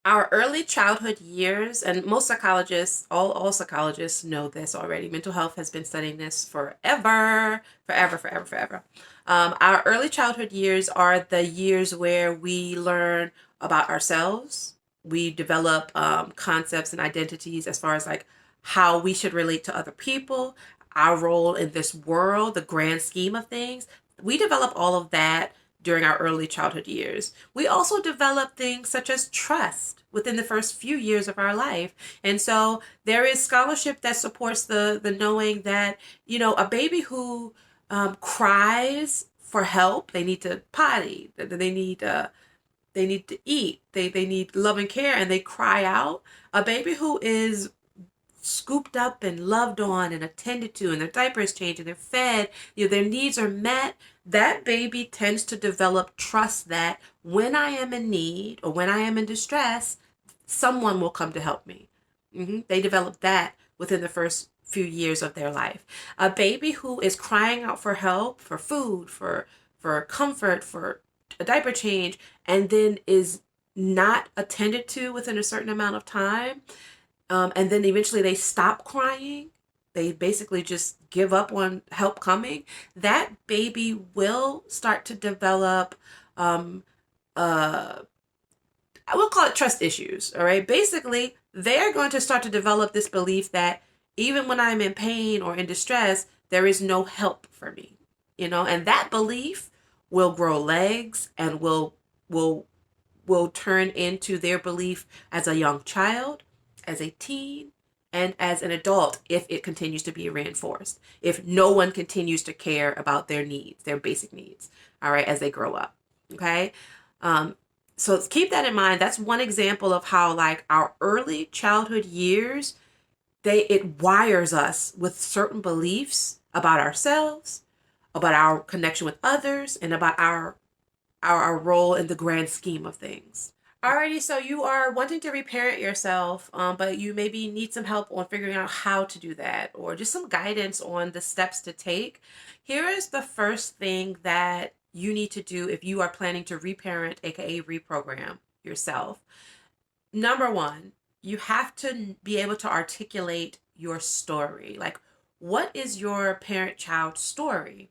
Our early childhood years, and most psychologists, all psychologists know this already. Mental health has been studying this forever, forever, forever, forever. Our early childhood years are the years where we learn about ourselves. We develop concepts and identities as far as like how we should relate to other people, our role in this world, the grand scheme of things. We develop all of that during our early childhood years. We also develop things such as trust within the first few years of our life. And so there is scholarship that supports the knowing that, a baby who cries for help, they need to potty, they need to eat, they need love and care, and they cry out. A baby who is scooped up and loved on and attended to, and their diapers changed and they're fed, their needs are met, that baby tends to develop trust that when I am in need or when I am in distress, someone will come to help me. They develop that within the first few years of their life. A baby who is crying out for help, for food, for comfort, for a diaper change, and then is not attended to within a certain amount of time, and then eventually they stop crying. They basically just give up on help coming. That baby will start to develop, I will call it trust issues. All right. Basically, they're going to start to develop this belief that even when I'm in pain or in distress, there is no help for me. And that belief will grow legs and will turn into their belief as a young child, as a teen, and as an adult if it continues to be reinforced. If no one continues to care about their needs, their basic needs, all right, as they grow up. Okay. Um, so keep that in mind. That's one example of how like our early childhood years, it wires us with certain beliefs about ourselves, about our connection with others, and about our role in the grand scheme of things. Alrighty, so you are wanting to reparent yourself, but you maybe need some help on figuring out how to do that, or just some guidance on the steps to take. Here is the first thing that you need to do if you are planning to reparent, aka reprogram yourself. Number one, you have to be able to articulate your story. Like, what is your parent-child story?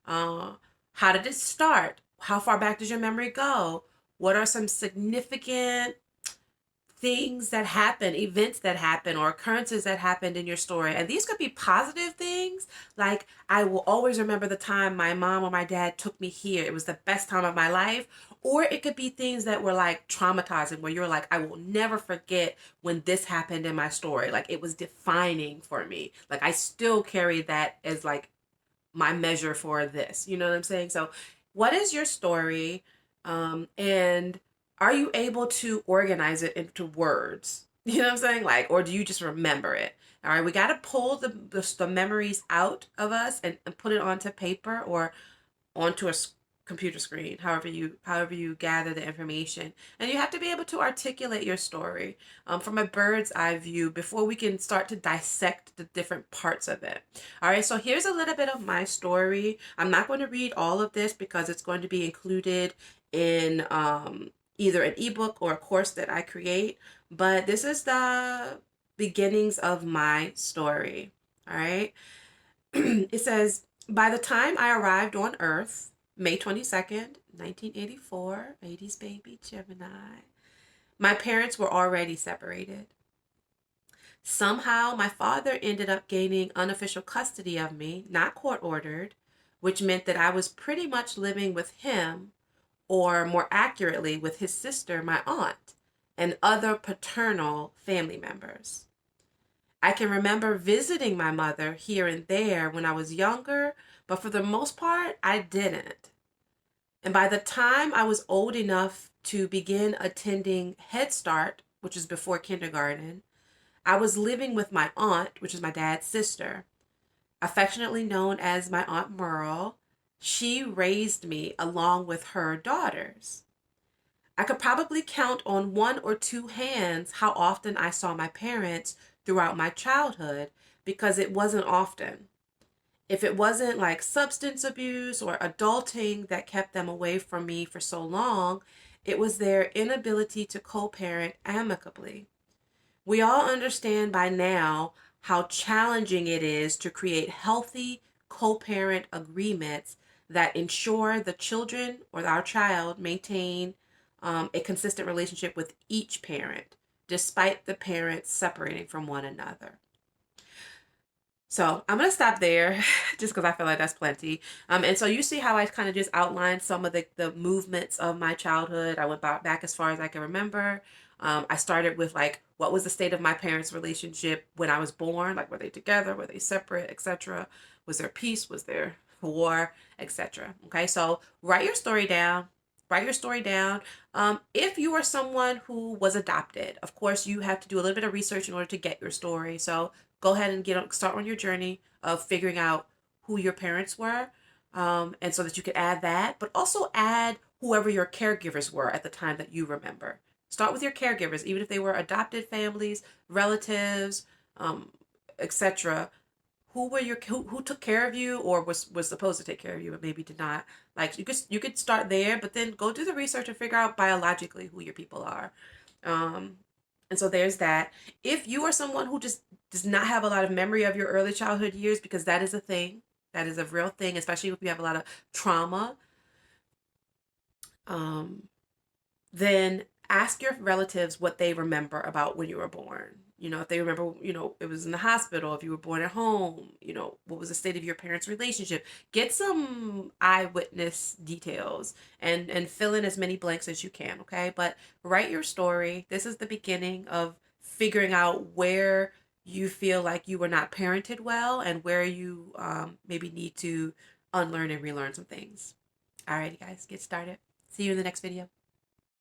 Uh, how did it start? How far back does your memory go? What are some significant things that happen, events that happen, or occurrences that happened in your story? And these could be positive things, like I will always remember the time my mom or my dad took me here. It was the best time of my life. Or it could be things that were like traumatizing, where you're like, I will never forget when this happened in my story. Like it was defining for me. Like I still carry that as like my measure for this. You know what I'm saying? So, what is your story? And are you able to organize it into words? You know what I'm saying? Like, or do you just remember it? All right, we got to pull the memories out of us and put it onto paper or onto a computer screen, however you gather the information. And you have to be able to articulate your story from a bird's eye view before we can start to dissect the different parts of it. All right, so here's a little bit of my story. I'm not going to read all of this because it's going to be included in either an ebook or a course that I create, but this is the beginnings of my story. All right. It says, by the time I arrived on Earth, May 22nd, 1984, 80s baby Gemini, my parents were already separated. Somehow, my father ended up gaining unofficial custody of me, not court ordered, which meant that I was pretty much living with him, or more accurately, with his sister, my aunt, and other paternal family members. I can remember visiting my mother here and there when I was younger, but for the most part, I didn't. And by the time I was old enough to begin attending Head Start, which is before kindergarten, I was living with my aunt, which is my dad's sister, affectionately known as my Aunt Merle. She raised me along with her daughters. I could probably count on one or two hands how often I saw my parents throughout my childhood because it wasn't often. If it wasn't like substance abuse or adulting that kept them away from me for so long, It was their inability to co-parent amicably. We all understand by now how challenging it is to create healthy co-parent agreements that ensure the children or our child maintain a consistent relationship with each parent, despite the parents separating from one another. So I'm going to stop there just because I feel like that's plenty. And so you see how I kind of just outlined some of the movements of my childhood. I went back as far as I can remember. I started with like, what was the state of my parents' relationship when I was born? Like, were they together? Were they separate, etc.? Was there peace? Was there war, etc.? Okay, so write your story down. Write your story down. If you are someone who was adopted, of course, you have to do a little bit of research in order to get your story. So go ahead and start on your journey of figuring out who your parents were, and so that you could add that, but also add whoever your caregivers were at the time that you remember. Start with your caregivers, even if they were adopted families, relatives, etc. Who took care of you or was supposed to take care of you but maybe did not. Like you could start there, but then go do the research and figure out biologically who your people are. Um, and so there's that. If you are someone who just does not have a lot of memory of your early childhood years, because that is a thing, that is a real thing, especially if you have a lot of trauma, um, then ask your relatives what they remember about when you were born. If they remember, it was in the hospital, if you were born at home, what was the state of your parents' relationship. Get some eyewitness details and fill in as many blanks as you can, okay? But write your story. This is the beginning of figuring out where you feel like you were not parented well and where you maybe need to unlearn and relearn some things. Alrighty, guys, get started. See you in the next video.